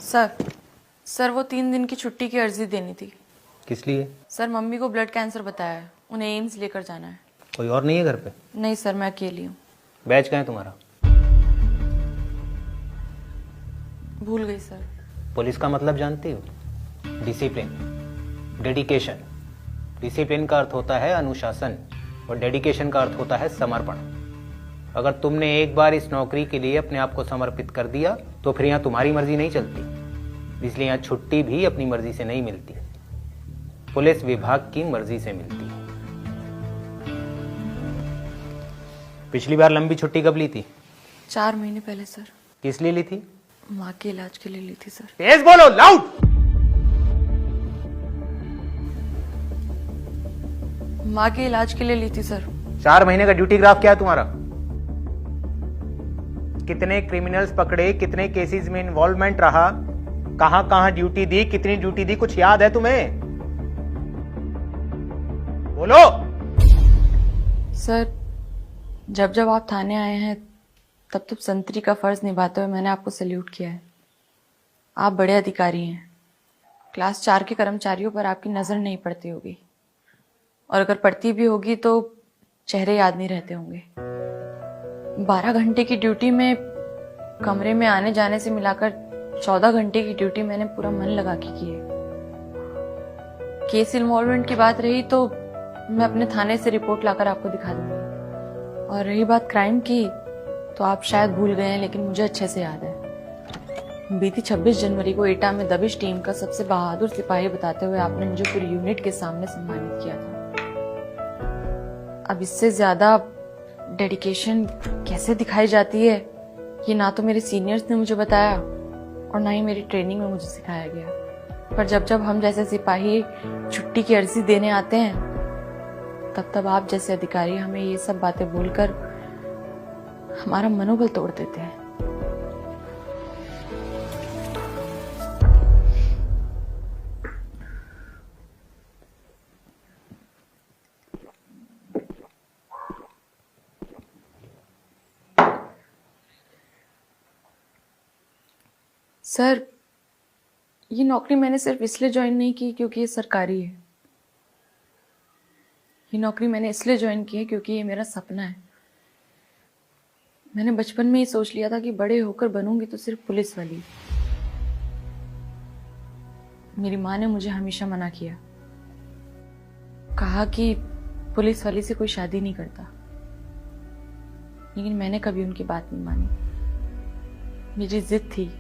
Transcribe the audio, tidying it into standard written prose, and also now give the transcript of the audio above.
Sir sir वो 3 दिन की छुट्टी की अर्जी देनी थी। किस लिए? सर मम्मी को ब्लड कैंसर बताया है, उन्हें एम्स लेकर जाना है। कोई और नहीं है घर पे? नहीं सर, मैं अकेली हूँ। बैच कहाँ है तुम्हारा? भूल गई सर। पुलिस का मतलब जानती हो? Discipline, dedication. डिसिप्लिन का अर्थ होता है अनुशासन और डेडिकेशन का अर्थ होता है समर्पण। अगर तुमने एक बार इस नौकरी के लिए अपने आप को समर्पित कर दिया तो फिर यहाँ तुम्हारी मर्जी नहीं चलती। इसलिए यहाँ छुट्टी भी अपनी मर्जी से नहीं मिलती, पुलिस विभाग की मर्जी से मिलती है। पिछली बार लंबी छुट्टी कब ली थी? 4 महीने पहले सर। किस लिए ली थी? माँ के इलाज के लिए ली थी सर। तेज बोलो, लाउड। माँ के इलाज के लिए ली थी सर। 4 महीने का ड्यूटी ग्राफ क्या है तुम्हारा? कितने क्रिमिनल्स पकड़े, कितने केसेस में इन्वॉल्वमेंट रहा, कहां कहां ड्यूटी दी, कितनी ड्यूटी दी, कुछ याद है तुम्हें? बोलो। सर जब जब आप थाने आए हैं तब तब संतरी का फर्ज निभाते हुए मैंने आपको सैल्यूट किया है। आप बड़े अधिकारी हैं। क्लास 4 के कर्मचारियों पर आपकी नज़र नहीं पड़ती होगी, और अगर पड़ती भी होगी तो चेहरे याद नहीं रहते होंगे। 12 घंटे की ड्यूटी में कमरे में आने जाने से मिलाकर 14 घंटे की ड्यूटी मैंने पूरा मन लगा के की है। केस इन्वॉल्वमेंट की बात रही तो मैं अपने थाने से रिपोर्ट लाकर आपको दिखा दूंगी, और रही बात क्राइम की तो आप शायद भूल गए हैं, लेकिन मुझे अच्छे से याद है। बीती 26 जनवरी को एटा में दबिश टीम का सबसे बहादुर सिपाही बताते हुए आपने मुझे पूरी यूनिट के सामने सम्मानित किया था। अब इससे ज्यादा डेडिकेशन कैसे दिखाई जाती है ये ना तो मेरे सीनियर्स ने मुझे बताया और ना ही मेरी ट्रेनिंग में मुझे सिखाया गया। पर जब जब हम जैसे सिपाही छुट्टी की अर्जी देने आते हैं तब तब आप जैसे अधिकारी हमें ये सब बातें बोलकर हमारा मनोबल तोड़ देते हैं। सर ये नौकरी मैंने सिर्फ इसलिए ज्वाइन नहीं की क्योंकि ये सरकारी है। ये नौकरी मैंने इसलिए ज्वाइन की है क्योंकि ये मेरा सपना है। मैंने बचपन में ही सोच लिया था कि बड़े होकर बनूंगी तो सिर्फ पुलिस वाली। मेरी माँ ने मुझे हमेशा मना किया, कहा कि पुलिस वाली से कोई शादी नहीं करता, लेकिन मैंने कभी उनकी बात नहीं मानी। मेरी जिद थी